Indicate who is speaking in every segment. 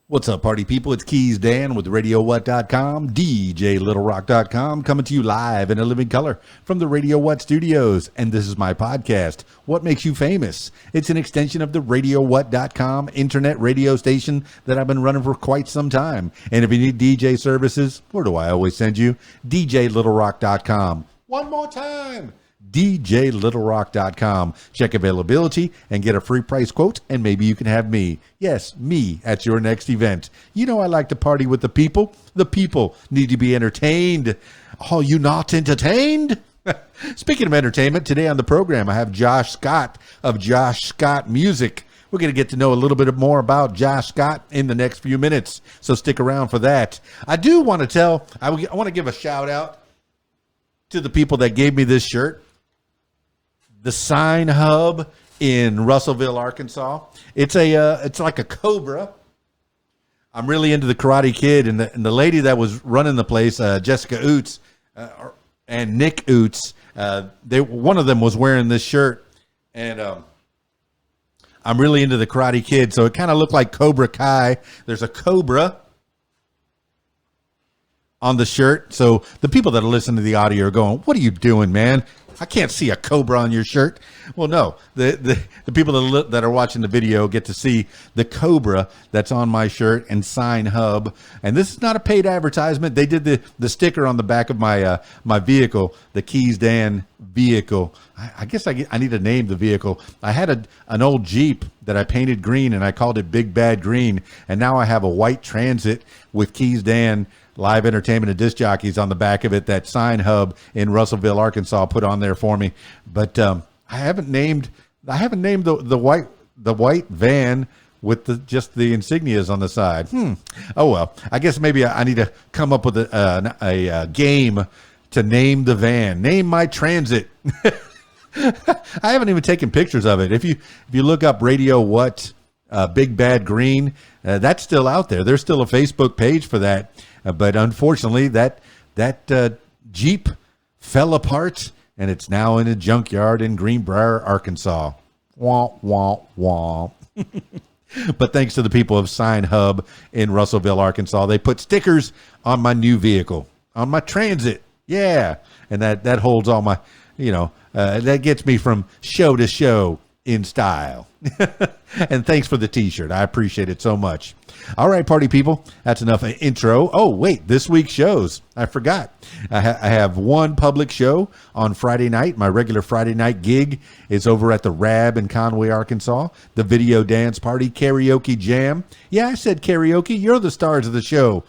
Speaker 1: What's up, party people? It's Keys Dan with RadioWhat.com, DJLittleRock.com, coming to you live in a living color from the Radio What studios. And this is my podcast, What Makes You Famous? It's an extension of the RadioWhat.com internet radio station that I've been running for quite some time. And if you need DJ services, where do I always send you? DJLittleRock.com. One more time. DJLittleRock.com. Check availability and get a free price quote, and maybe you can have me. Yes, me at your next event. You know I like to party with the people. The people need to be entertained. Are you not entertained? Speaking of entertainment, today on the program I have Josh Scott of Josh Scott Music. We're going to get to know a little bit more about Josh Scott in the next few minutes, so stick around for that. I do want to I want to give a shout out to the people that gave me this shirt. The Sign Hub in Russellville, Arkansas. It's like a cobra. I'm really into the Karate Kid, and the lady that was running the place, Jessica Oots and Nick Oots, one of them was wearing this shirt, and I'm really into the Karate Kid, so it kind of looked like Cobra Kai. There's a cobra on the shirt, so the people that are listening to the audio are going, "What are you doing, man? I can't see a cobra on your shirt." Well, no, the people that are watching the video get to see the cobra that's on my shirt and Sign Hub. And this is not a paid advertisement. They did the sticker on the back of my my vehicle, the Keys Dan vehicle. I guess I need to name the vehicle. I had an old Jeep that I painted green, and I called it Big Bad Green. And now I have a white Transit with Keys Dan live entertainment and disc jockeys on the back of it that Sign Hub in Russellville, Arkansas put on there for me. But I haven't named the white van with just the insignias on the side. Oh well, I guess maybe I need to come up with a game to name the van. Name my Transit. I haven't even taken pictures of it. If you look up Radio What Big Bad Green, that's still out there. There's still a Facebook page for that. But unfortunately, that Jeep fell apart, and it's now in a junkyard in Greenbrier, Arkansas. Wah, wah, wah. But thanks to the people of Sign Hub in Russellville, Arkansas, they put stickers on my new vehicle, on my Transit. Yeah, and that holds all my, that gets me from show to show in style. And thanks for the t-shirt. I appreciate it so much. All right, party people, that's enough intro. Oh, wait, this week's shows. I forgot. I have one public show on Friday night. My regular Friday night gig is over at the Rab in Conway, Arkansas. The Video Dance Party Karaoke Jam. Yeah, I said karaoke. You're the stars of the show.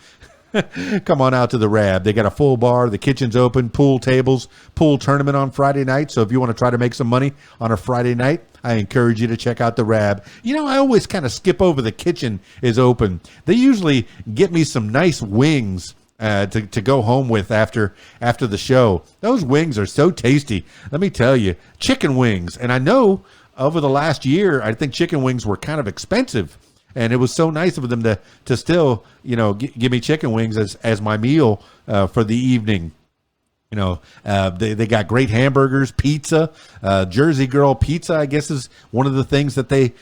Speaker 1: Come on out to the Rab. They got a full bar. The kitchen's open. Pool tables. Pool tournament on Friday night. So if you want to try to make some money on a Friday night, I encourage you to check out the Rab. I always kind of skip over the kitchen is open. They usually get me some nice wings to go home with after the show. Those wings are so tasty. Let me tell you, chicken wings. And I know over the last year, I think chicken wings were kind of expensive. And it was so nice of them to still, give me chicken wings as my meal for the evening. They got great hamburgers, pizza, Jersey Girl pizza, I guess is one of the things that they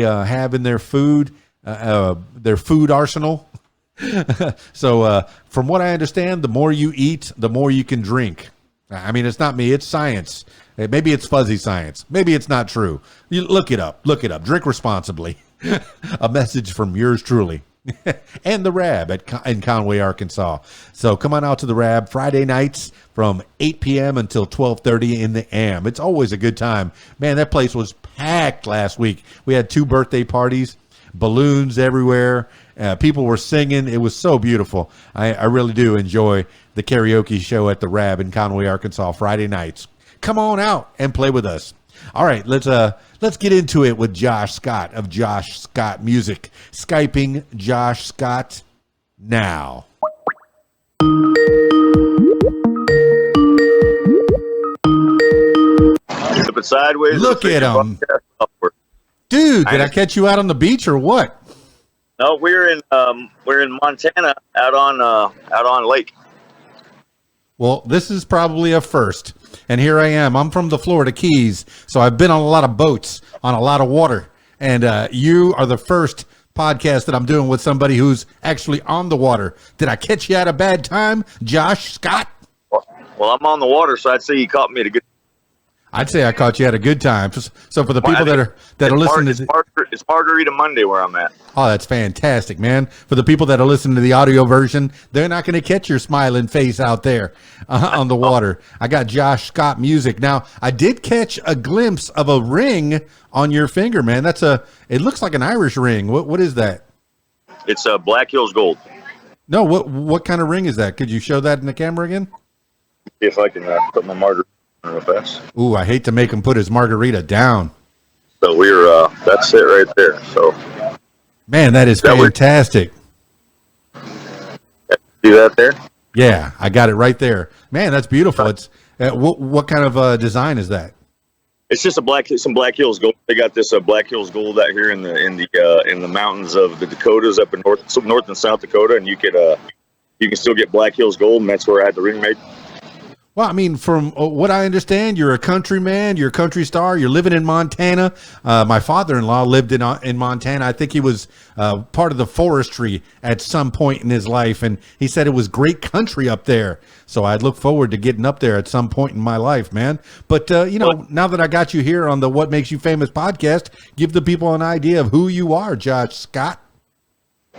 Speaker 1: have in their food arsenal. So from what I understand, the more you eat, the more you can drink. I mean, it's not me, it's science. Maybe it's fuzzy science. Maybe it's not true. You look it up. Drink responsibly. A message from yours truly. And the Rab in Conway, Arkansas. So come on out to the Rab Friday nights from 8 p.m. until 12:30 in the AM. It's always a good time. Man, that place was packed last week. We had 2 birthday parties, balloons everywhere. People were singing. It was so beautiful. I really do enjoy the karaoke show at the Rab in Conway, Arkansas, Friday nights. Come on out and play with us. All right, let's get into it with Josh Scott of Josh Scott Music. Skyping Josh Scott now.
Speaker 2: Flip it sideways.
Speaker 1: Look at him. Dude, did I catch you out on the beach or what?
Speaker 2: No, we're in Montana out on lake.
Speaker 1: Well, this is probably a first. And here I am. I'm from the Florida Keys, so I've been on a lot of boats, on a lot of water. And you are the first podcast that I'm doing with somebody who's actually on the water. Did I catch you at a bad time, Josh Scott?
Speaker 2: Well, I'm on the water, so I'd say you caught me at a good.
Speaker 1: I'd say I caught you at a good time. So for the people that are listening to
Speaker 2: it's Margarita Monday where I'm at.
Speaker 1: Oh, that's fantastic, man. For the people that are listening to the audio version, they're not going to catch your smiling face out there on the water. I got Josh Scott music. Now, I did catch a glimpse of a ring on your finger, man. It looks like an Irish ring. What is that?
Speaker 2: It's a Black Hills Gold.
Speaker 1: No, what kind of ring is that? Could you show that in the camera again?
Speaker 2: See if I can put my margarita real fast.
Speaker 1: Ooh, I hate to make him put his margarita down.
Speaker 2: So that's it right there. So,
Speaker 1: man, that is fantastic.
Speaker 2: See that there?
Speaker 1: Yeah, I got it right there. Man, that's beautiful. It's what kind of design is that?
Speaker 2: It's just some Black Hills Gold. They got this Black Hills Gold out here in the mountains of the Dakotas up in North and South Dakota, and you can still get Black Hills Gold, and that's where I had the ring made.
Speaker 1: Well, I mean, from what I understand, you're a country man, you're a country star, you're living in Montana. My father-in-law lived in Montana. I think he was part of the forestry at some point in his life, and he said it was great country up there. So I'd look forward to getting up there at some point in my life, man. But, now that I got you here on the What Makes You Famous podcast, give the people an idea of who you are, Josh Scott.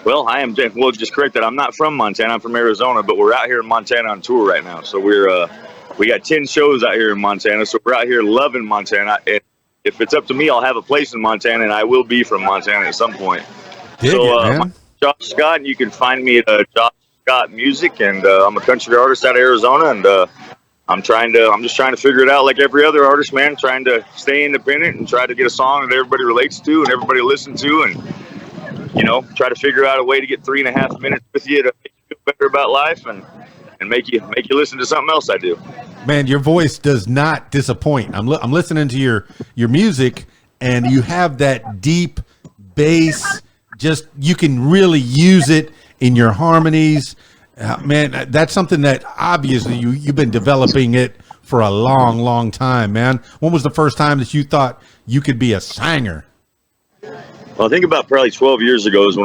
Speaker 2: Well, I am. Well, just correct that. I'm not from Montana. I'm from Arizona, but we're out here in Montana on tour right now. So we got 10 shows out here in Montana. So we're out here loving Montana. And if it's up to me, I'll have a place in Montana, and I will be from Montana at some point.
Speaker 1: Man.
Speaker 2: Josh Scott, and you can find me at Josh Scott Music, and I'm a country artist out of Arizona, and I'm just trying to figure it out like every other artist, man. Trying to stay independent and try to get a song that everybody relates to and everybody listens to, and try to figure out a way to get 3.5 minutes with you to make you feel better about life and make you listen to something else I do.
Speaker 1: Man, your voice does not disappoint. I'm listening to your music, and you have that deep bass. Just you can really use it in your harmonies. Man, that's something that obviously you've been developing it for a long, long time, man. When was the first time that you thought you could be a singer?
Speaker 2: Well, I think about probably 12 years ago was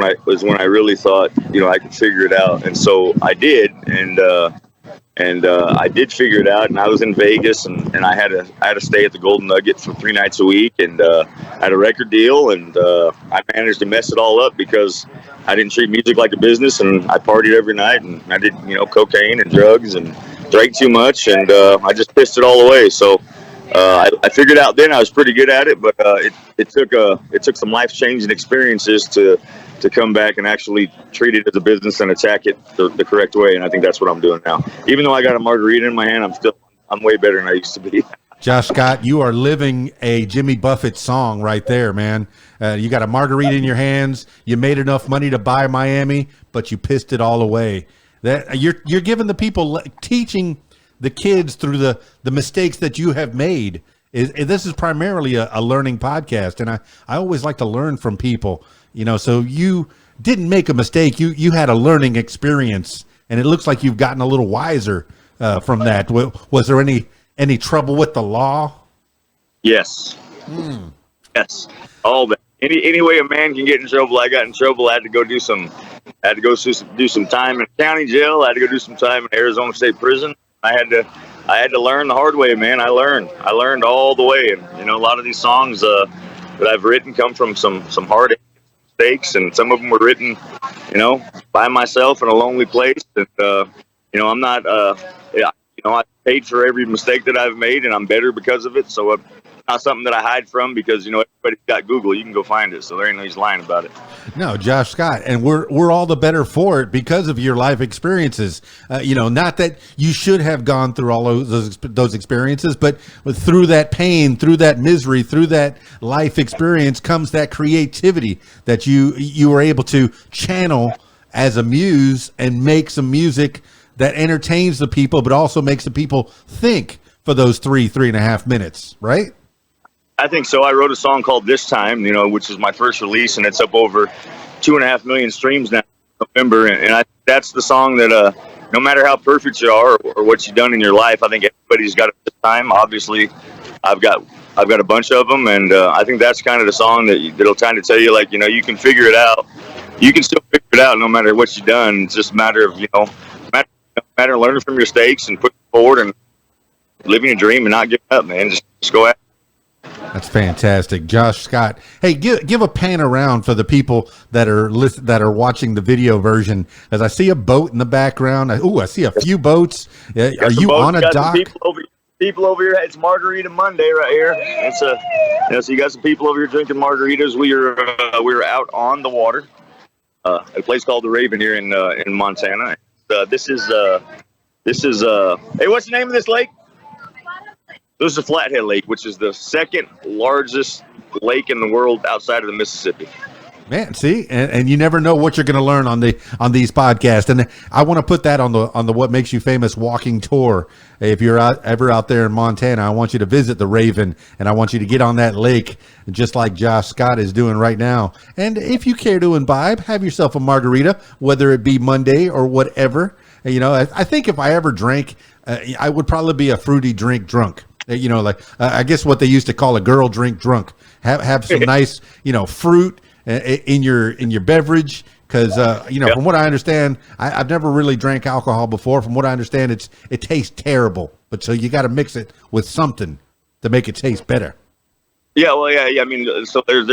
Speaker 2: when I really thought, I could figure it out. And so I did. And I did figure it out. And I was in Vegas, and I had to stay at the Golden Nugget for 3 nights a week, and I had a record deal, and I managed to mess it all up because I didn't treat music like a business, and I partied every night, and I did, cocaine and drugs and drank too much, and I just pissed it all away. So I figured out then I was pretty good at it, but it took some life-changing experiences to come back and actually treat it as a business and attack it the correct way. And I think that's what I'm doing now. Even though I got a margarita in my hand, I'm way better than I used to be.
Speaker 1: Josh Scott, you are living a Jimmy Buffett song right there, man. You got a margarita in your hands. You made enough money to buy Miami, but you pissed it all away. That you're giving the people, teaching the kids through the mistakes that you have made. This is primarily a learning podcast, and I always like to learn from people. So you didn't make a mistake. You had a learning experience, and it looks like you've gotten a little wiser from that. Was there any trouble with the law?
Speaker 2: Yes. Yes. All that. Any way a man can get in trouble, I got in trouble. I had to go do some time in county jail. I had to go do some time in Arizona State Prison. I had to learn the hard way, man. I learned all the way, and a lot of these songs that I've written come from some hard mistakes, and some of them were written, by myself in a lonely place. And I'm not, I paid for every mistake that I've made, and I'm better because of it. So it's not something that I hide from, because everybody's got Google. You can go find it, so there ain't no use lying about it.
Speaker 1: No, Josh Scott, and we're all the better for it because of your life experiences. Not that you should have gone through all those experiences, but through that pain, through that misery, through that life experience comes that creativity that you were able to channel as a muse and make some music that entertains the people, but also makes the people think for those 3.5 minutes, right?
Speaker 2: I think so. I wrote a song called This Time, which is my first release, and it's up over 2.5 million streams now in November. And that's the song that, no matter how perfect you are or what you've done in your life, I think everybody's got it this time. Obviously, I've got I've got a bunch of them, and I think that's kind of the song that'll kind of tell you, like, you can figure it out. You can still figure it out no matter what you've done. It's just a matter of matter of learning from your mistakes and pushing forward and living a dream and not giving up, man. Just go after.
Speaker 1: That's fantastic, Josh Scott. Hey, give a pan around for the people that are watching the video version, as I see a boat in the background. I see a few boats. Are you on a dock?
Speaker 2: People over here. It's Margarita Monday right here. It's so you got some people over here drinking margaritas. We are out on the water, a place called the Raven here in Montana. This is hey, what's the name of this lake? This is a Flathead Lake, which is the second largest lake in the world outside of the Mississippi.
Speaker 1: Man, see, and you never know what you're going to learn on these podcasts. And I want to put that on the What Makes You Famous walking tour. If you're ever out there in Montana, I want you to visit the Raven, and I want you to get on that lake, just like Josh Scott is doing right now. And if you care to imbibe, have yourself a margarita, whether it be Monday or whatever. I think if I ever drank, I would probably be a fruity drink drunk. I guess what they used to call a girl drink drunk. Have some nice, fruit in your beverage, because from what I understand, I've never really drank alcohol before. From what I understand, it tastes terrible, but so you got to mix it with something to make it taste better.
Speaker 2: Yeah, well, yeah. I mean, so there's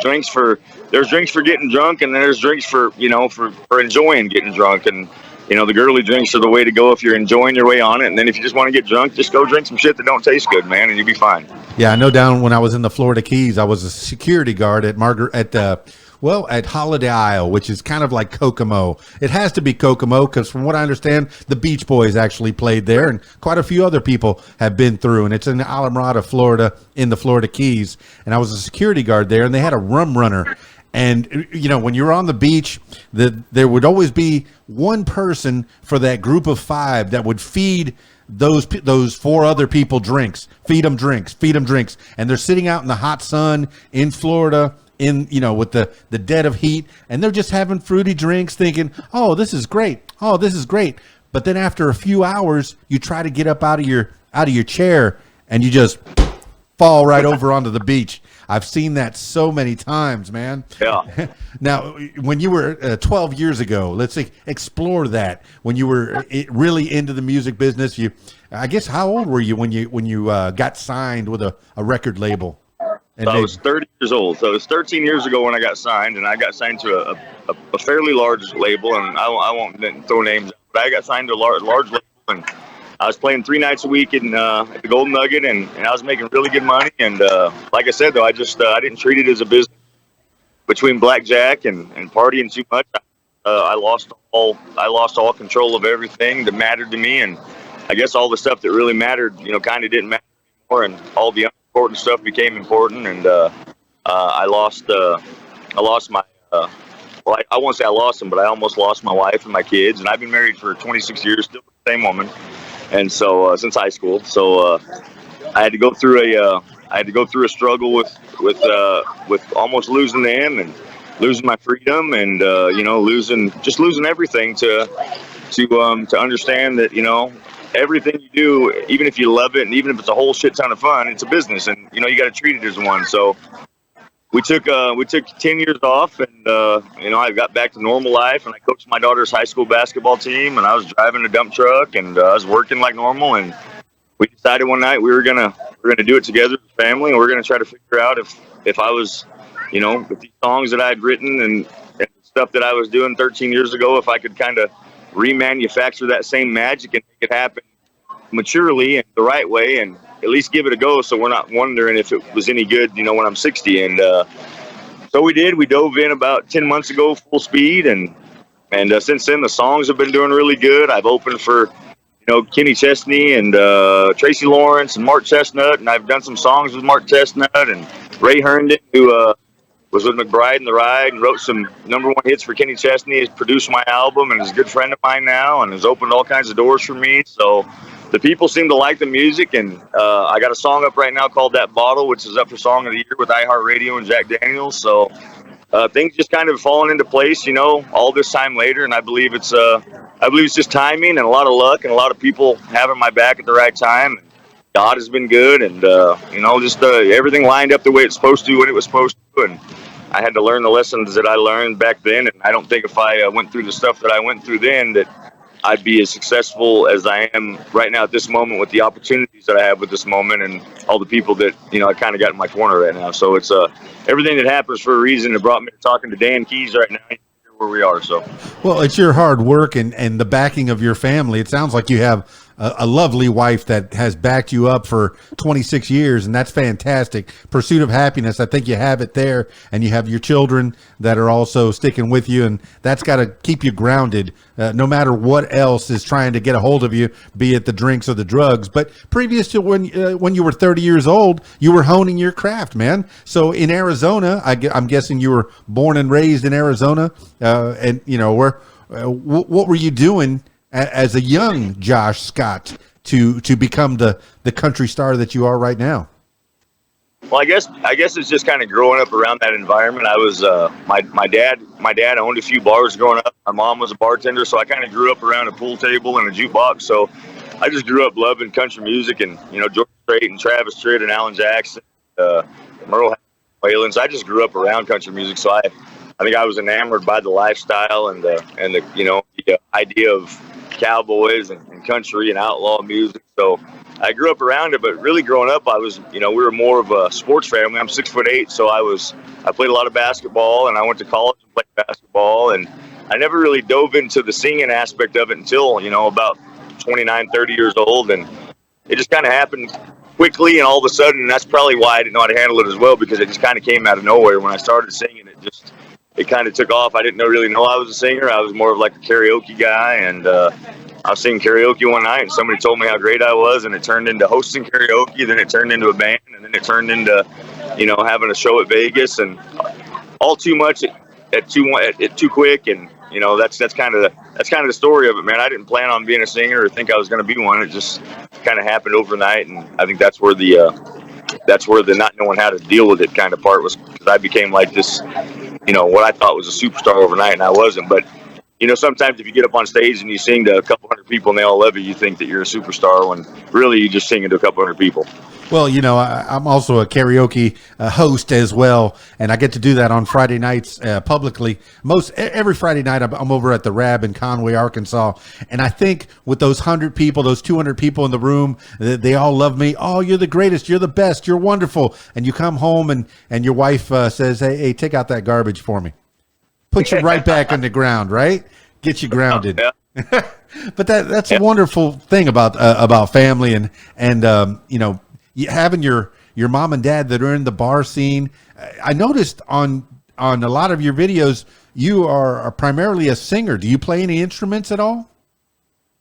Speaker 2: drinks for getting drunk, and then there's drinks for for enjoying getting drunk, and the girly drinks are the way to go if you're enjoying your way on it. And then if you just want to get drunk, just go drink some shit that don't taste good, man, and you'll be fine.
Speaker 1: Yeah, I know. Down when I was in the Florida Keys, I was a security guard at Holiday Isle, which is kind of like Kokomo. It has to be Kokomo because, from what I understand, the Beach Boys actually played there, and quite a few other people have been through. And it's in Alameda, Florida, in the Florida Keys. And I was a security guard there, and they had a rum runner. And, when you're on the beach, there would always be one person for that group of five that would feed those four other people drinks, feed them drinks. And they're sitting out in the hot sun in Florida with the dead of heat, and they're just having fruity drinks thinking, oh, this is great. But then after a few hours, you try to get up out of your chair, and you just fall right over onto the beach. I've seen that so many times, man.
Speaker 2: Yeah.
Speaker 1: Now, when you were 12 years ago, let's explore that. When you were really into the music business, I guess, how old were you when you got signed with a record label?
Speaker 2: So I was 30 years old. So it was 13 years ago when I got signed, and I got signed to a fairly large label, and I won't throw names, but I got signed to a large label, and I was playing 3 nights a week at the Golden Nugget, and I was making really good money. And like I said, though, I didn't treat it as a business. Between blackjack and partying too much, I lost all control of everything that mattered to me. And I guess all the stuff that really mattered, kind of didn't matter anymore, and all the unimportant stuff became important. And I lost my. Well, I won't say I lost them, but I almost lost my wife and my kids. And I've been married for 26 years, still with the same woman. And so since high school, so I had to go through a struggle with almost losing them and losing my freedom, and losing everything to understand that everything you do, even if you love it and even if it's a whole shit ton of fun, it's a business, and you got to treat it as one. So we took 10 years off, and I got back to normal life, and I coached my daughter's high school basketball team, and I was driving a dump truck, and I was working like normal. And we decided one night we were gonna do it together as a family, and we're gonna try to figure out if I was, with these songs that I had written and stuff that I was doing 13 years ago, if I could kind of remanufacture that same magic and make it happen maturely and the right way, and at least give it a go, so we're not wondering if it was any good, when I'm 60. And so we did. We dove in about 10 months ago, full speed, and since then the songs have been doing really good. I've opened for Kenny Chesney and Tracy Lawrence and Mark Chestnut, and I've done some songs with Mark Chestnut and Ray Herndon, who was with McBride and the Ride and wrote some #1 hits for Kenny Chesney. He's produced my album and is a good friend of mine now, and has opened all kinds of doors for me. So the people seem to like the music, and I got a song up right now called That Bottle, which is up for Song of the Year with iHeartRadio and Jack Daniels. So things just kind of falling into place, all this time later, and I believe it's just timing and a lot of luck and a lot of people having my back at the right time. God has been good, and just everything lined up the way it's supposed to when it was supposed to, and I had to learn the lessons that I learned back then. And I don't think if I went through the stuff that I went through then that I'd be as successful as I am right now at this moment with the opportunities that I have with this moment and all the people that I kind of got in my corner right now. So it's everything that happens for a reason. It brought me to talking to Dan Keys right now, where we are. So,
Speaker 1: well, it's your hard work and the backing of your family. It sounds like you have a lovely wife that has backed you up for 26 years, and that's fantastic. Pursuit of happiness, I think you have it there, and you have your children that are also sticking with you, and that's got to keep you grounded no matter what else is trying to get a hold of you, be it the drinks or the drugs. But previous to when you were 30 years old, you were honing your craft, man. So in Arizona, I'm guessing you were born and raised in Arizona, and what were you doing as a young Josh Scott to become the country star that you are right now?
Speaker 2: Well, I guess it's just kind of growing up around that environment. I was my dad owned a few bars growing up. My mom was a bartender, so I kind of grew up around a pool table and a jukebox. So I just grew up loving country music, and George Strait and Travis Tritt and Alan Jackson, Merle Whalen. So I just grew up around country music. So I think I was enamored by the lifestyle and the idea of cowboys and country and outlaw music. So I grew up around it, but really growing up, I was, we were more of a sports family. I'm 6'8", so I played a lot of basketball, and I went to college and played basketball, and I never really dove into the singing aspect of it until, about 29, 30 years old, and it just kind of happened quickly and all of a sudden, and that's probably why I didn't know how to handle it as well, because it just kind of came out of nowhere. When I started singing, it kind of took off. I didn't really know I was a singer. I was more of like a karaoke guy, and I was singing karaoke one night, and somebody told me how great I was, and it turned into hosting karaoke. Then it turned into a band, and then it turned into, having a show at Vegas, and all too much at too quick, and that's kind of the story of it, man. I didn't plan on being a singer or think I was going to be one. It just kind of happened overnight, and I think that's where the not knowing how to deal with it kind of part was, because I became like this, what I thought was a superstar overnight, and I wasn't. But sometimes if you get up on stage and you sing to a couple hundred people and they all love you, you think that you're a superstar when really you're just singing to a couple hundred people.
Speaker 1: Well, I'm also a karaoke host as well, and I get to do that on Friday nights publicly. Every Friday night, I'm over at the Rab in Conway, Arkansas, and I think with those 100 people, those 200 people in the room, they all love me. Oh, you're the greatest, you're the best, you're wonderful. And you come home and your wife says, hey, take out that garbage for me. Put you right back on the ground, right? Get you grounded.
Speaker 2: Yeah.
Speaker 1: But that's a wonderful thing about family and having your mom and dad that are in the bar scene. I noticed on a lot of your videos, you are primarily a singer. Do you play any instruments at all?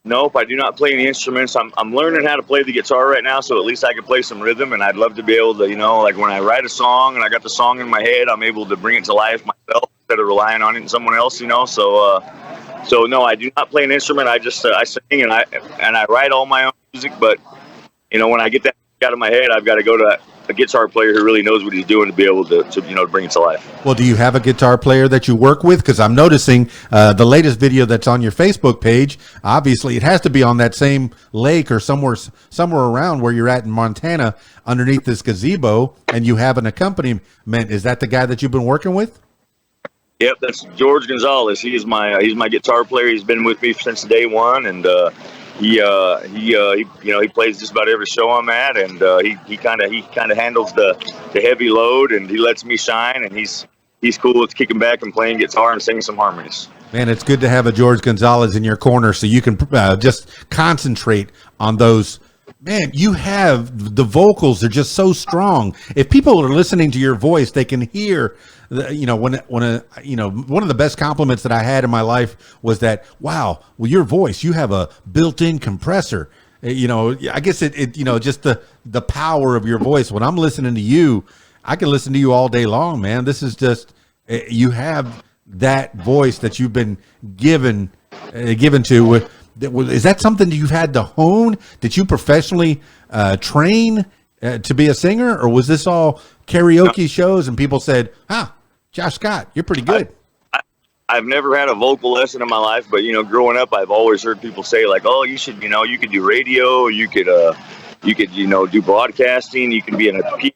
Speaker 2: Nope, I do not play any instruments. I'm learning how to play the guitar right now, so at least I can play some rhythm, and I'd love to be able to, like when I write a song and I got the song in my head, I'm able to bring it to life myself instead of relying on it and someone else, So no, I do not play an instrument. I just I sing and I write all my own music, but when I get that out of my head, I've got to go to a guitar player who really knows what he's doing to be able to bring it to life.
Speaker 1: Well, do you have a guitar player that you work with? Because I'm noticing the latest video that's on your Facebook page, obviously it has to be on that same lake or somewhere around where you're at in Montana underneath this gazebo, and you have an accompaniment. Is that the guy that you've been working with?
Speaker 2: Yep, that's George Gonzalez. He's my guitar player. He's been with me since day one, and he plays just about every show I'm at, and he kind of handles the heavy load, and he lets me shine, and he's cool with kicking back and playing guitar and singing some harmonies.
Speaker 1: Man, it's good to have a George Gonzalez in your corner so you can just concentrate on those. Man, you have the vocals are just so strong. If people are listening to your voice, they can hear. One of the best compliments that I had in my life was that, wow, with your voice, you have a built-in compressor. I guess it just the power of your voice. When I'm listening to you, I can listen to you all day long, man. This is just, you have that voice that you've been given to. Is that something that you've had to hone? Did you professionally train to be a singer, or was this all karaoke shows and people said, Josh Scott, you're pretty good?
Speaker 2: I've never had a vocal lesson in my life, but growing up, I've always heard people say like, "Oh, you should, you could do radio, you could do broadcasting. You can be in a,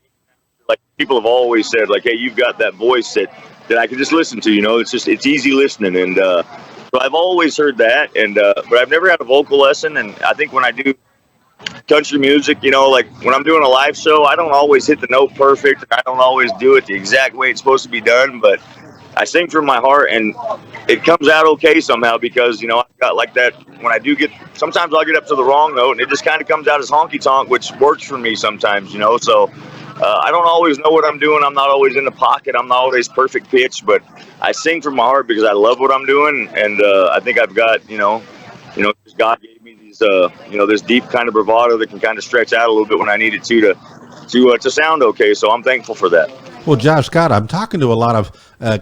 Speaker 2: like people have always said, like, hey, you've got that voice that I can just listen to. It's easy listening, and so I've always heard that, and but I've never had a vocal lesson. And I think when I do country music, like when I'm doing a live show, I don't always hit the note perfect, and I don't always do it the exact way it's supposed to be done, but I sing from my heart, and it comes out okay somehow because I've got like that. When I do get, sometimes I'll get up to the wrong note, and it just kind of comes out as honky tonk, which works for me sometimes. So I don't always know what I'm doing. I'm not always in the pocket. I'm not always perfect pitch, but I sing from my heart because I love what I'm doing, and I think I've got God gave me these this deep kind of bravado that can kind of stretch out a little bit when I need it to sound okay. So I'm thankful for that.
Speaker 1: Well, Josh Scott, I'm talking to a lot of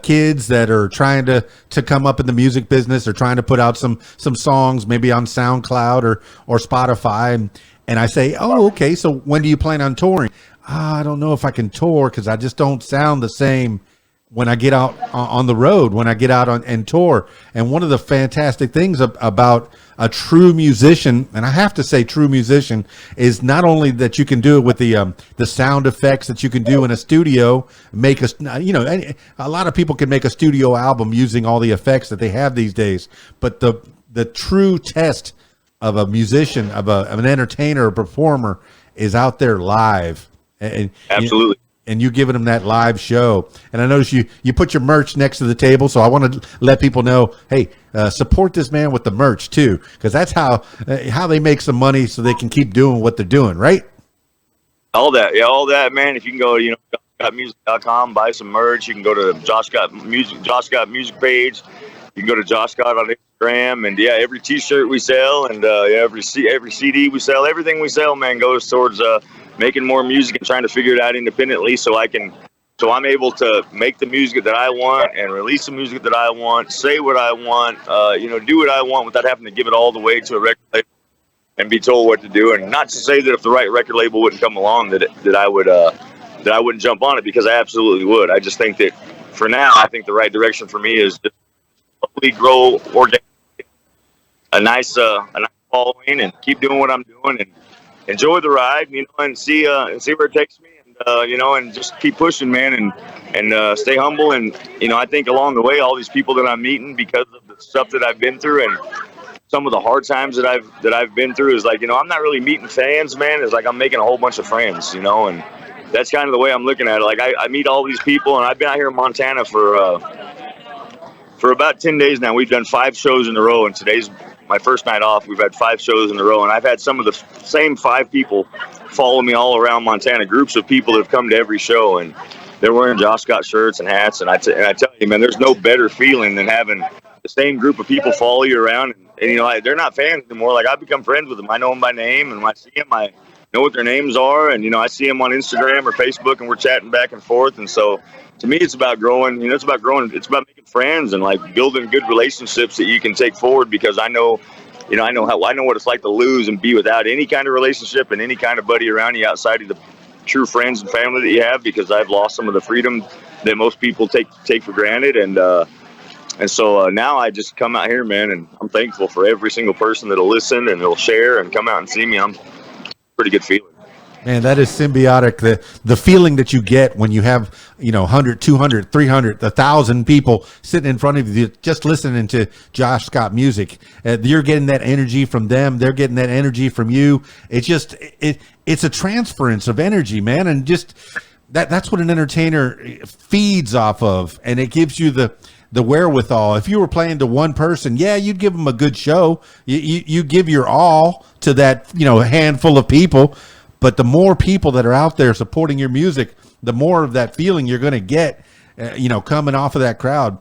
Speaker 1: kids that are trying to come up in the music business or trying to put out some songs, maybe on SoundCloud or Spotify, and I say, oh, okay, so when do you plan on touring? I don't know if I can tour because I just don't sound the same when I get out on the road, when I get out and tour. And one of the fantastic things about a true musician, and I have to say true musician, is not only that you can do it with the sound effects that you can do in a studio, make a lot of people can make a studio album using all the effects that they have these days, but the true test of a musician, of an entertainer, a performer, is out there live. And
Speaker 2: absolutely.
Speaker 1: And you giving them that live show. And I notice you put your merch next to the table, so I want to let people know, hey, support this man with the merch too, because that's how they make some money so they can keep doing what they're doing, right?
Speaker 2: All that, man. If you can go, joshscottmusic.com, buy some merch. You can go to Josh Scott Music page. You can go to Josh Scott on Instagram, and every T-shirt we sell, and every CD we sell, everything we sell, man, goes towards making more music and trying to figure it out independently, so I'm able to make the music that I want and release the music that I want, say what I want, do what I want without having to give it all the way to a record label and be told what to do. And not to say that if the right record label wouldn't come along that I wouldn't jump on it, because I absolutely would. I just think that for now, I think the right direction for me is just slowly grow organically a nice following and keep doing what I'm doing and enjoy the ride, and see where it takes me, and and just keep pushing, man, and stay humble. And I think along the way, all these people that I'm meeting, because of the stuff that I've been through and some of the hard times that I've been through, is like, I'm not really meeting fans, man. It's like I'm making a whole bunch of friends, and that's kind of the way I'm looking at it. Like I meet all these people, and I've been out here in Montana for about 10 days now. We've done 5 shows in a row, and today's my first night off. We've had 5 shows in a row, and I've had some of the same 5 people follow me all around Montana, groups of people that have come to every show, and they're wearing Josh Scott shirts and hats. And I tell you, man, there's no better feeling than having the same group of people follow you around. And they're not fans anymore. Like, I've become friends with them. I know them by name, and when I see them, I know what their names are. And, I see them on Instagram or Facebook, and we're chatting back and forth. And so, to me, it's about growing. It's about growing. It's about making friends and like building good relationships that you can take forward. Because I know what it's like to lose and be without any kind of relationship and any kind of buddy around you outside of the true friends and family that you have. Because I've lost some of the freedom that most people take for granted. And so now I just come out here, man, and I'm thankful for every single person that'll listen and that'll share and come out and see me. I'm pretty good feeling.
Speaker 1: Man, that is symbiotic. The feeling that you get when you have, 100, 200, 300, 1,000 people sitting in front of you just listening to Josh Scott music. You're getting that energy from them. They're getting that energy from you. It's just it's a transference of energy, man, and just that's what an entertainer feeds off of, and it gives you the wherewithal. If you were playing to one person, you'd give them a good show. You give your all to that, handful of people. But the more people that are out there supporting your music, the more of that feeling you're going to get, coming off of that crowd.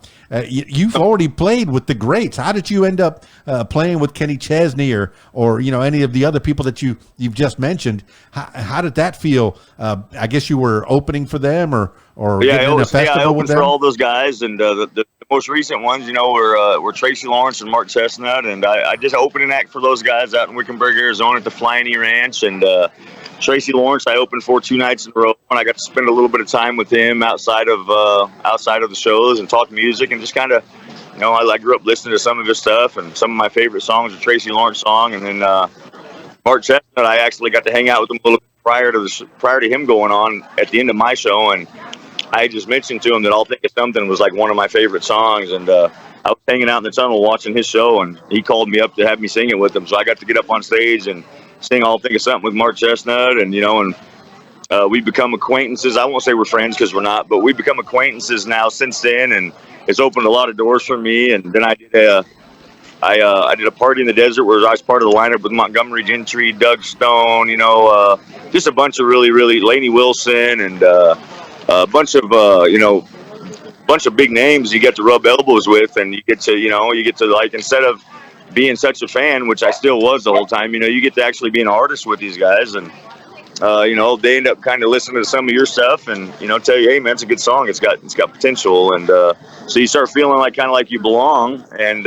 Speaker 1: You've already played with the greats. How did you end up playing with Kenny Chesney or any of the other people that you've just mentioned? How did that feel? I guess you were opening for them or getting in a festival
Speaker 2: I opened
Speaker 1: with them?
Speaker 2: for all those guys, and the most recent ones, were Tracy Lawrence and Mark Chestnut, and I just opened an act for those guys out in Wickenburg, Arizona at the Flying E Ranch, and Tracy Lawrence I opened for 2 nights in a row, and I got to spend a little bit of time with him outside of the shows and talk music and just kind of, I grew up listening to some of his stuff, and some of my favorite songs are Tracy Lawrence song, and then Mark Chestnut, I actually got to hang out with him a little bit prior to him going on at the end of my show, and I just mentioned to him that "I'll Think of Something" was like one of my favorite songs, and I was hanging out in the tunnel watching his show, and he called me up to have me sing it with him. So I got to get up on stage and sing "I'll Think of Something" with Mark Chestnut, and we become acquaintances. I won't say we're friends because we're not, but we become acquaintances now since then, and it's opened a lot of doors for me. And then I did a party in the desert where I was part of the lineup with Montgomery Gentry, Doug Stone, just a bunch of really Lainey Wilson, and a bunch of big names you get to rub elbows with, and you get to like, instead of being such a fan, which I still was the whole time, you get to actually be an artist with these guys, and they end up kind of listening to some of your stuff and, tell you, hey man, it's a good song. It's got potential. And, so you start feeling like kind of like you belong, and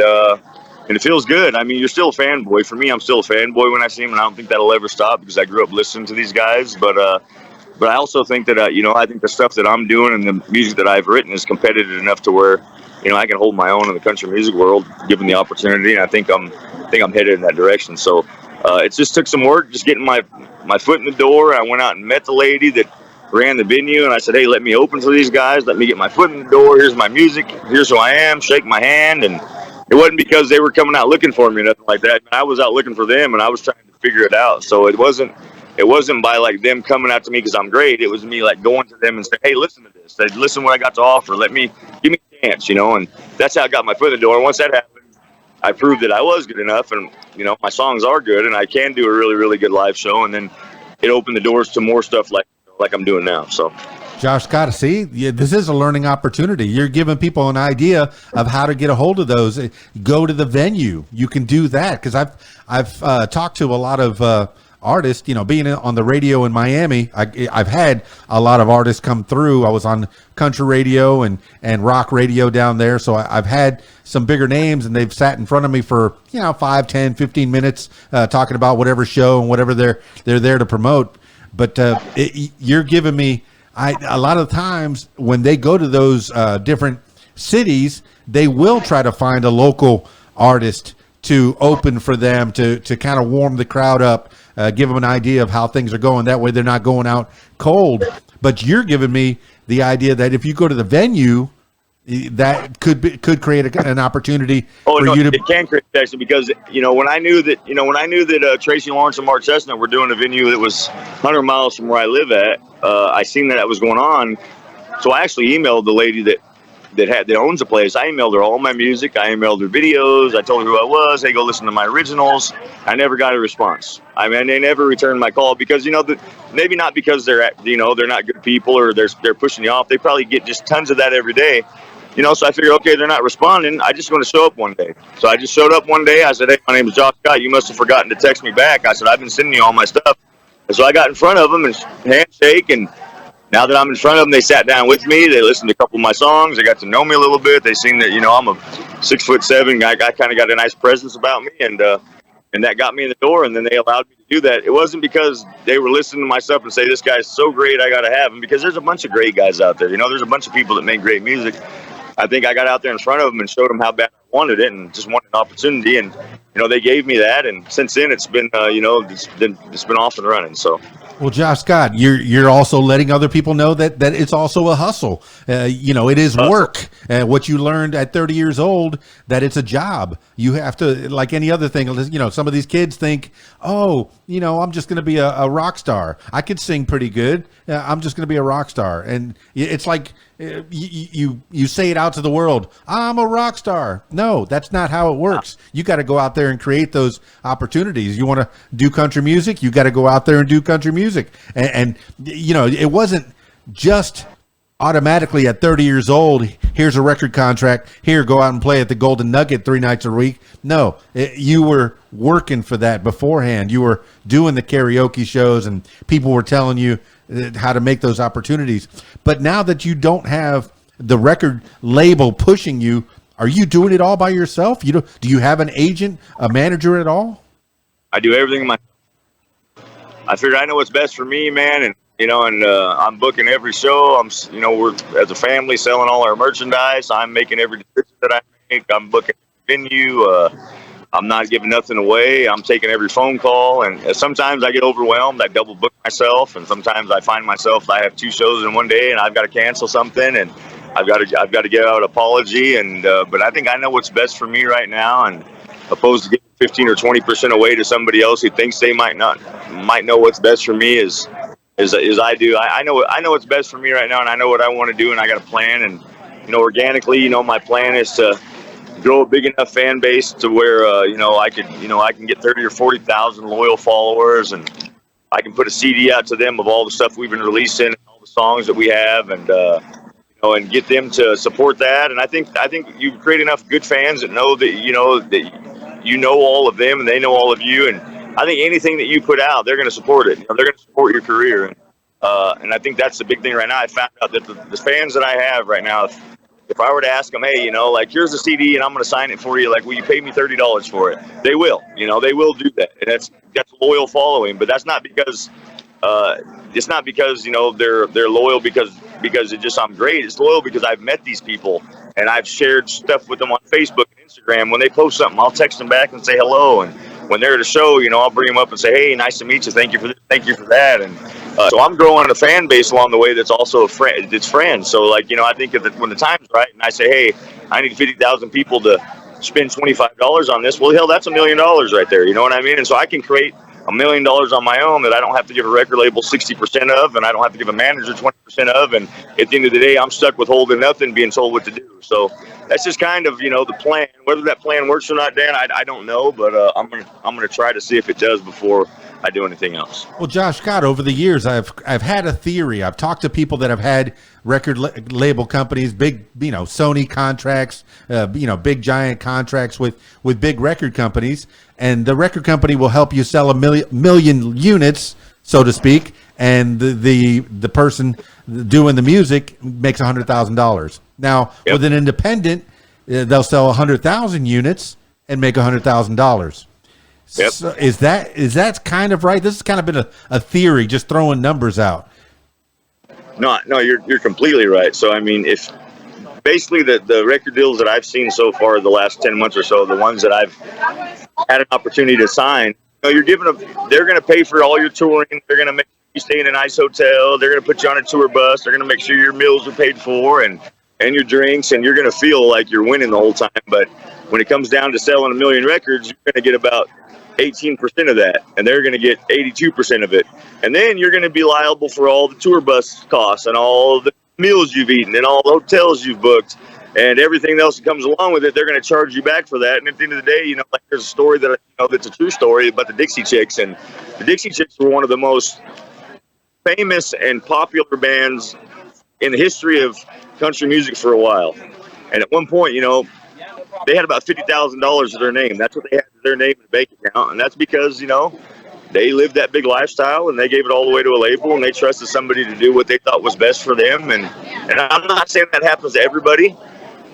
Speaker 2: it feels good. I mean, you're still a fanboy. For me, I'm still a fanboy when I see them, and I don't think that'll ever stop because I grew up listening to these guys. But I also think that, I think the stuff that I'm doing and the music that I've written is competitive enough to where, I can hold my own in the country music world, given the opportunity. And I think I'm headed in that direction. So it just took some work, just getting my foot in the door. I went out and met the lady that ran the venue, and I said, hey, let me open for these guys. Let me get my foot in the door. Here's my music. Here's who I am. Shake my hand. And it wasn't because they were coming out looking for me or nothing like that. I was out looking for them, and I was trying to figure it out. So it wasn't by like them coming out to me because I'm great. It was me like going to them and saying, hey, listen to this. They listen what I got to offer. Give me a chance, and that's how I got my foot in the door. And once that happened, I proved that I was good enough, and my songs are good, and I can do a really good live show. And then it opened the doors to more stuff like I'm doing now. So,
Speaker 1: Josh Scott, see, this is a learning opportunity. You're giving people an idea of how to get a hold of those. Go to the venue. You can do that, because I've talked to a lot of artists. Being on the radio in Miami, I've had a lot of artists come through. I was on country radio and rock radio down there, so I've had some bigger names, and they've sat in front of me for 5, 10, 15 minutes talking about whatever show and whatever they're there to promote. But you're giving me, a lot of times when they go to those different cities, they will try to find a local artist to open for them to kind of warm the crowd up, give them an idea of how things are going. That way they're not going out cold. But you're giving me the idea that if you go to the venue, that could create an opportunity for you to.
Speaker 2: It can create connection because when I knew that Tracy Lawrence and Mark Chestnut were doing a venue that was 100 miles from where I live at, I seen that was going on, so I actually emailed the lady that owns the place. I emailed her all my music. I emailed her videos. I told her who I was. Hey, go listen to my originals. I never got a response. I mean, they never returned my call because maybe not because they're not good people or they're pushing you off. They probably get just tons of that every day. So I figured, okay, they're not responding. I just want to show up one day. So I just showed up one day. I said, hey, my name is Josh Scott. You must have forgotten to text me back. I said, I've been sending you all my stuff. And so I got in front of them and handshake. And now that I'm in front of them, they sat down with me. They listened to a couple of my songs. They got to know me a little bit. They seen that, I'm a 6'7" guy. I kind of got a nice presence about me. And that got me in the door. And then they allowed me to do that. It wasn't because they were listening to my stuff and say, this guy's so great, I got to have him. Because there's a bunch of great guys out there. There's a bunch of people that make great music. I think I got out there in front of them and showed them how bad I wanted it and just wanted an opportunity. And, they gave me that. And since then it's been, it's been off and running. So.
Speaker 1: Well, Josh Scott, you're also letting other people know that it's also a hustle. It is work. What you learned at 30 years old, that it's a job. You have to, like any other thing, some of these kids think, oh, I'm just going to be a rock star. I could sing pretty good. I'm just going to be a rock star. And it's like you say it out to the world, I'm a rock star. No, that's not how it works. You got to go out there and create those opportunities. You want to do country music, you got to go out there and do country music. And it wasn't just automatically at 30 years old, here's a record contract, here, go out and play at the Golden Nugget 3 nights a week. No, you were working for that beforehand. You were doing the karaoke shows, and people were telling you how to make those opportunities. But now that you don't have the record label pushing you, are you doing it all by yourself? Do you have an agent, a manager at all?
Speaker 2: I do everything myself. I figure I know what's best for me, man, and I'm booking every show. We're as a family selling all our merchandise. I'm making every decision that I make. I'm booking the venue. I'm not giving nothing away. I'm taking every phone call, and sometimes I get overwhelmed. I double book myself, and sometimes I find myself I have 2 shows in one day, and I've got to cancel something, and I've got to give out an apology. And but I think I know what's best for me right now, and opposed to giving 15 or 20% away to somebody else who thinks they might know what's best for me is I do. I know what's best for me right now, and I know what I want to do, and I got a plan. And organically, my plan is to grow a big enough fan base to where I can get 30 or 40,000 loyal followers, and I can put a CD out to them of all the stuff we've been releasing, and all the songs that we have, and and get them to support that. And I think you create enough good fans that know that all of them and they know all of you. And I think anything that you put out, they're going to support it. They're going to support your career. And I think that's the big thing right now. I found out that the fans that I have right now, if I were to ask them, hey, here's a CD and I'm going to sign it for you, like, will you pay me $30 for it? They will. They will do that. And that's loyal following. But that's not because it's not because they're loyal because it's just I'm great. It's loyal because I've met these people and I've shared stuff with them on Facebook and Instagram. When they post something, I'll text them back and say hello. And when they're at a show, I'll bring them up and say, hey, nice to meet you. Thank you for this. Thank you for that. And so I'm growing a fan base along the way that's also a friend. It's friends. So I think when the time's right and I say, hey, I need 50,000 people to spend $25 on this. Well, hell, that's $1 million right there. You know what I mean? And so I can create $1 million on my own that I don't have to give a record label 60% of, and I don't have to give a manager 20% of. And at the end of the day, I'm stuck with holding nothing, being told what to do. So that's just kind of the plan. Whether that plan works or not, Dan, I don't know, but I'm gonna try to see if it does before I do anything else.
Speaker 1: Well, Josh Scott, over the years, I've had a theory. I've talked to people that have had record label companies, big Sony contracts, big giant contracts with big record companies, and the record company will help you sell a million units, so to speak, and the person doing the music makes $100,000. Now,
Speaker 2: Yep.
Speaker 1: with an independent, they'll sell 100,000 units and make $100,000.
Speaker 2: Yep.
Speaker 1: So is that kind of right? This has kind of been a theory, just throwing numbers out.
Speaker 2: No, you're completely right. So I mean, if basically the record deals that I've seen so far the last 10 months or so, the ones that I've had an opportunity to sign, you're giving them, they're going to pay for all your touring. They're going to make you stay in a nice hotel. They're going to put you on a tour bus. They're going to make sure your meals are paid for and your drinks, and you're going to feel like you're winning the whole time. But when it comes down to selling a million records, you're going to get about 18% of that, and they're going to get 82% of it. And then you're going to be liable for all the tour bus costs and all the meals you've eaten and all the hotels you've booked and everything else that comes along with it. They're going to charge you back for that. And at the end of the day, there's a story that that's a true story about the Dixie Chicks, and the Dixie Chicks were one of the most famous and popular bands in the history of country music for a while. And at one point, they had about $50,000 to their name. That's what they had to their name in the bank account. And that's because, they lived that big lifestyle and they gave it all the way to a label and they trusted somebody to do what they thought was best for them. And I'm not saying that happens to everybody,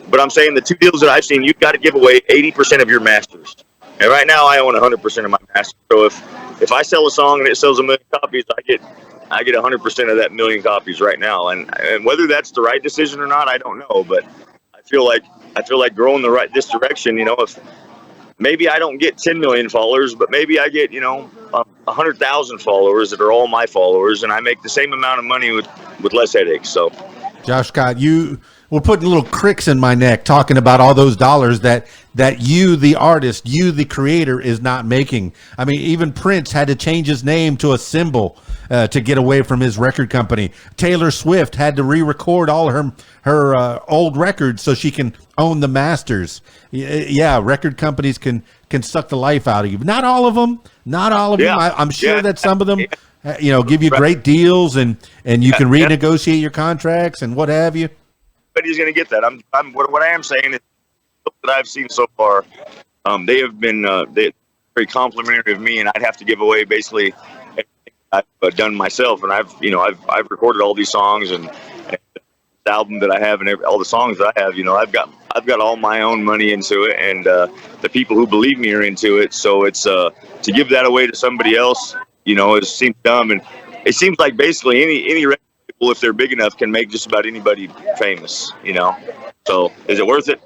Speaker 2: but I'm saying the 2 deals that I've seen, you've got to give away 80% of your masters. And right now I own 100% of my masters. So if I sell a song and it sells 1 million copies, I get 100% of that 1 million copies right now. And whether that's the right decision or not, I don't know. But I feel like growing this direction, if maybe I don't get 10 million followers, but maybe I get, 100,000 followers that are all my followers, and I make the same amount of money with less headaches. So,
Speaker 1: Josh Scott, you were putting little cricks in my neck talking about all those dollars that you, the artist, you, the creator, is not making. I mean, even Prince had to change his name to a symbol to get away from his record company. Taylor Swift had to re-record all her old records so she can own the masters. Yeah, record companies can suck the life out of you. Not all of them. Not all of them. I'm sure that some of them, give you great deals and you can renegotiate your contracts and what have you.
Speaker 2: Nobody's going to get that. What I am saying is that I've seen so far, they have been very complimentary of me, and I'd have to give away basically everything I've done myself. And I've recorded all these songs and the album that I have and all the songs that I have. I've got all my own money into it, and the people who believe me are into it. So it's to give that away to somebody else, it seems dumb, and it seems like basically any record label, if they're big enough, can make just about anybody famous. So is it worth it?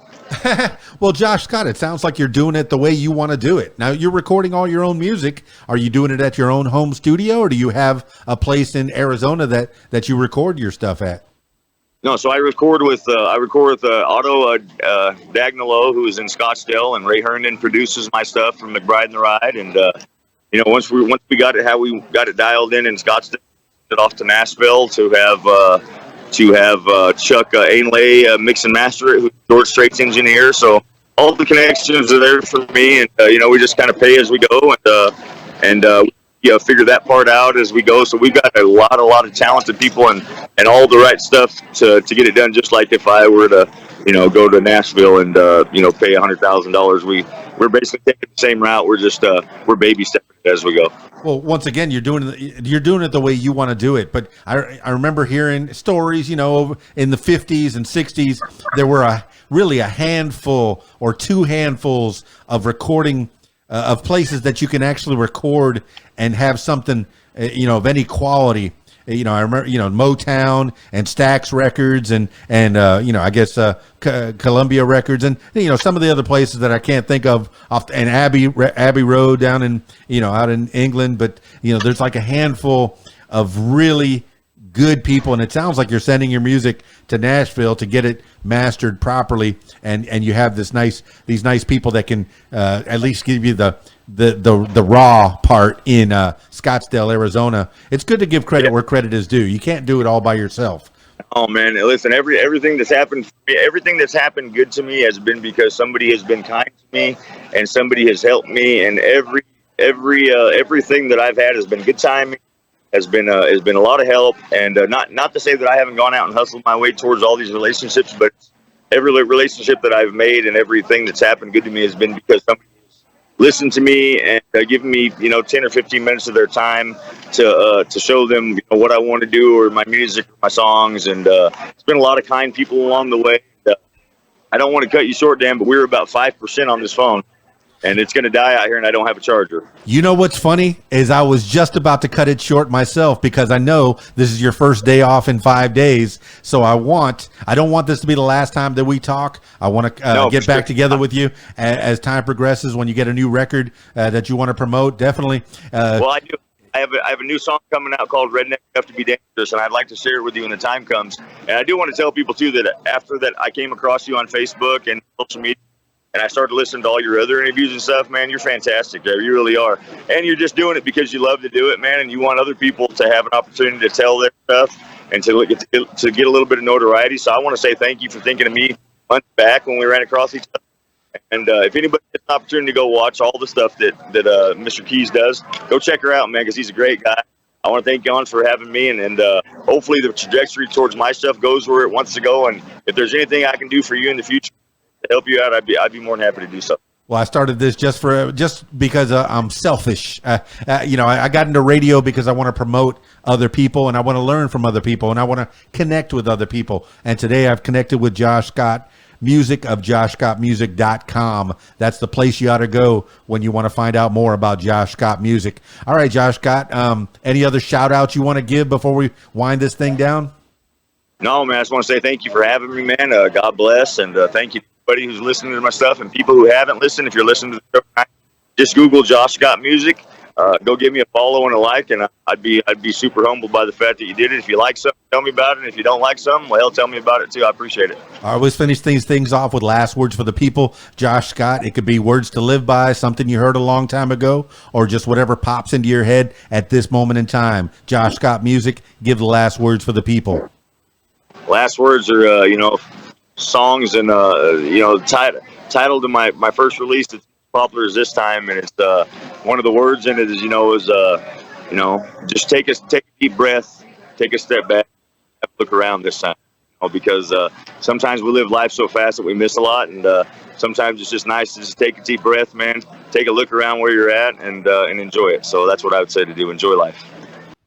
Speaker 1: Well, Josh Scott, it sounds like you're doing it the way you want to do it. Now, you're recording all your own music. Are you doing it at your own home studio, or do you have a place in Arizona that you record your stuff at?
Speaker 2: No, so I record with Otto Dagnolo, who is in Scottsdale, and Ray Herndon produces my stuff from McBride and the Ride. And once we got it how we got it dialed in Scottsdale, it off to Nashville to have Chuck Ainlay mix and master it, who's George Strait's engineer. So all the connections are there for me, and we just kind of pay as we go, and figure that part out as we go. So we've got a lot of talented people and all the right stuff to get it done. Just like if I were to go to Nashville and pay $100,000, we're basically taking the same route. We're just we're baby stepping it as we go.
Speaker 1: Well, once again, you're doing it the way you want to do it. But I remember hearing stories, in the 50s and 60s, there were really a handful or two handfuls of recording of places that you can actually record and have something, of any quality. I remember, Motown and Stax Records and I guess Columbia Records and some of the other places that I can't think of and Abbey Road down in out in England, but there's like a handful of really good people, and it sounds like you're sending your music to Nashville to get it mastered properly, and you have these nice people that can at least give you the raw part in Scottsdale, Arizona. It's good to give credit where credit is due. You can't do it all by yourself.
Speaker 2: Oh man, listen, everything that's happened for me, everything that's happened good to me has been because somebody has been kind to me and somebody has helped me, and everything that I've had has been good timing. Has been a lot of help, and not to say that I haven't gone out and hustled my way towards all these relationships, but every relationship that I've made and everything that's happened good to me has been because somebody has listened to me and given me 10 or 15 minutes of their time to show them what I want to do, or my music, or my songs, and it's been a lot of kind people along the way. I don't want to cut you short, Dan, but we're about 5% on this phone. And it's going to die out here, and I don't have a charger.
Speaker 1: You know what's funny is I was just about to cut it short myself, because I know this is your first day off in 5 days. So I don't want this to be the last time that we talk. I want to get back together with you as time progresses. When you get a new record that you want to promote, definitely.
Speaker 2: Well, I do. I have a new song coming out called Redneck Enough to Be Dangerous, and I'd like to share it with you when the time comes. And I do want to tell people, too, that after that I came across you on Facebook and social media, and I started listening to all your other interviews and stuff. Man, you're fantastic there. You really are. And you're just doing it because you love to do it, man, and you want other people to have an opportunity to tell their stuff and to get a little bit of notoriety. So I want to say thank you for thinking of me months back when we ran across each other. And if anybody gets an opportunity to go watch all the stuff that Mr. Keys does, go check her out, man, because he's a great guy. I want to thank Jon for having me, and hopefully the trajectory towards my stuff goes where it wants to go. And if there's anything I can do for you in the future to help you out, I'd be more than happy to do so.
Speaker 1: Well, I started this just because I'm selfish. I got into radio because I want to promote other people, and I want to learn from other people, and I want to connect with other people. And today I've connected with Josh Scott, music of joshscottmusic.com. That's the place you ought to go when you want to find out more about Josh Scott music. All right, Josh Scott, any other shout outs you want to give before we wind this thing down?
Speaker 2: No, man, I just want to say thank you for having me, man. God bless, and thank you to everybody who's listening to my stuff, and people who haven't listened. If you're listening to the show, just Google Josh Scott Music. Go give me a follow and a like, and I'd be super humbled by the fact that you did it. If you like something, tell me about it. And if you don't like something, well, hell, tell me about it too. I appreciate it.
Speaker 1: I always finish these things off with last words for the people. Josh Scott, it could be words to live by, something you heard a long time ago, or just whatever pops into your head at this moment in time. Josh Scott Music, give the last words for the people.
Speaker 2: Last words are, songs and, title to my first release that's popular as this time, and it's one of the words in it is just take a deep breath, take a step back, look around this time, because sometimes we live life so fast that we miss a lot, and sometimes it's just nice to just take a deep breath, man, take a look around where you're at, and enjoy it. So that's what I would say to do. Enjoy life.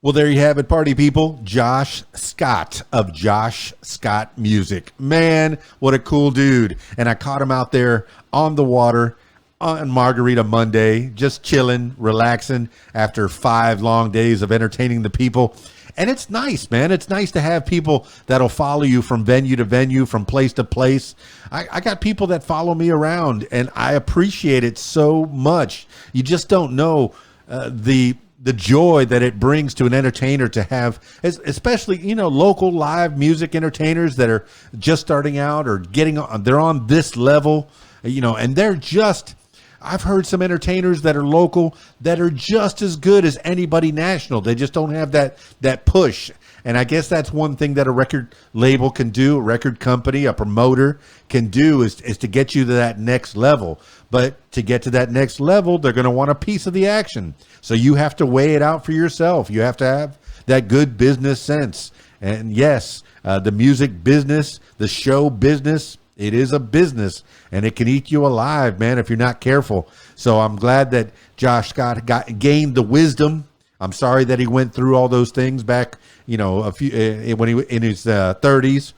Speaker 1: Well, there you have it, party people. Josh Scott of Josh Scott Music. Man, what a cool dude. And I caught him out there on the water on Margarita Monday, just chilling, relaxing after 5 long days of entertaining the people. And it's nice, man. It's nice to have people that'll follow you from venue to venue, from place to place. I got people that follow me around, and I appreciate it so much. You just don't know the joy that it brings to an entertainer to have, especially, local live music entertainers that are just starting out or they're on this level, and they're just, I've heard some entertainers that are local that are just as good as anybody national. They just don't have that push. And I guess that's one thing that a record label can do, a record company, a promoter can do is to get you to that next level. But to get to that next level, they're going to want a piece of the action. So you have to weigh it out for yourself. You have to have that good business sense. And yes, the music business, the show business, it is a business, and it can eat you alive, man, if you're not careful. So I'm glad that Josh Scott gained the wisdom. I'm sorry that he went through all those things back, a few when he in his 30s.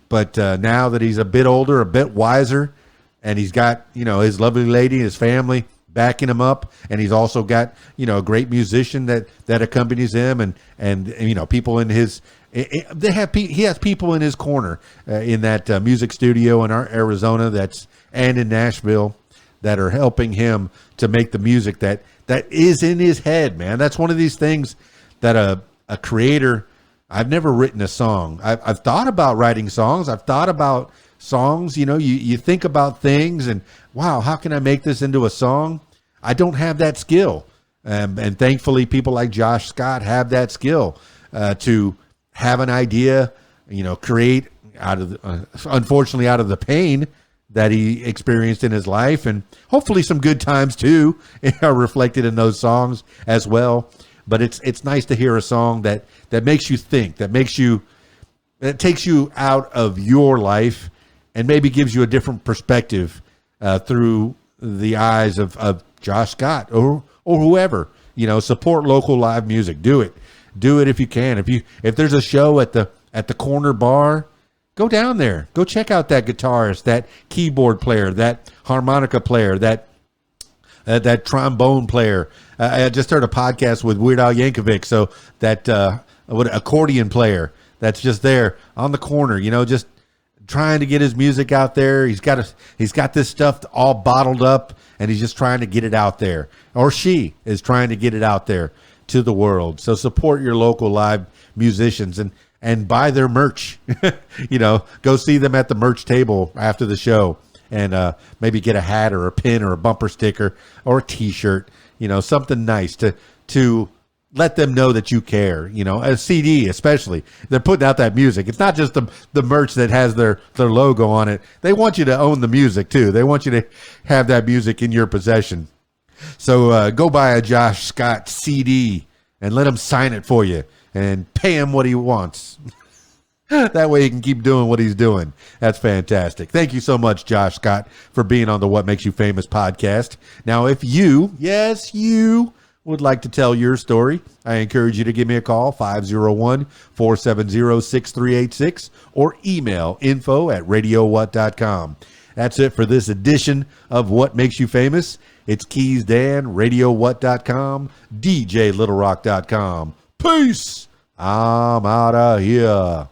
Speaker 1: But now that he's a bit older, a bit wiser, and he's got his lovely lady, his family backing him up, and he's also got a great musician that accompanies him, and people in his. He has people in his corner in that music studio in Arizona and in Nashville that are helping him to make the music that is in his head, man. That's one of these things that a creator. I've never written a song. I've thought about writing songs. I've thought about songs. You think about things and wow, how can I make this into a song? I don't have that skill, and thankfully, people like Josh Scott have that skill to have an idea, create unfortunately out of the pain that he experienced in his life, and hopefully some good times too are reflected in those songs as well. But it's nice to hear a song that makes you think, that takes you out of your life and maybe gives you a different perspective through the eyes of Josh Scott or whoever. Support local live music. Do it if you can. If there's a show at the corner bar, go down there. Go check out that guitarist, that keyboard player, that harmonica player, that trombone player. I just heard a podcast with Weird Al Yankovic, so that accordion player that's just there on the corner, just trying to get his music out there. He's got this stuff all bottled up, and he's just trying to get it out there, or she is trying to get it out there to the world. So support your local live musicians and buy their merch. Go see them at the merch table after the show, and maybe get a hat or a pin or a bumper sticker or a T-shirt. Something nice to let them know that you care. A CD especially. They're putting out that music. It's not just the merch that has their logo on it. They want you to own the music too. They want you to have that music in your possession. So go buy a Josh Scott CD and let him sign it for you and pay him what he wants. That way he can keep doing what he's doing. That's fantastic. Thank you so much, Josh Scott, for being on the What Makes You Famous podcast. Now, if you would like to tell your story, I encourage you to give me a call, 501-470-6386, or email info@radiowhat.com. That's it for this edition of What Makes You Famous. It's Keys Dan, RadioWhat.com, DJLittleRock.com. Peace. I'm out of here.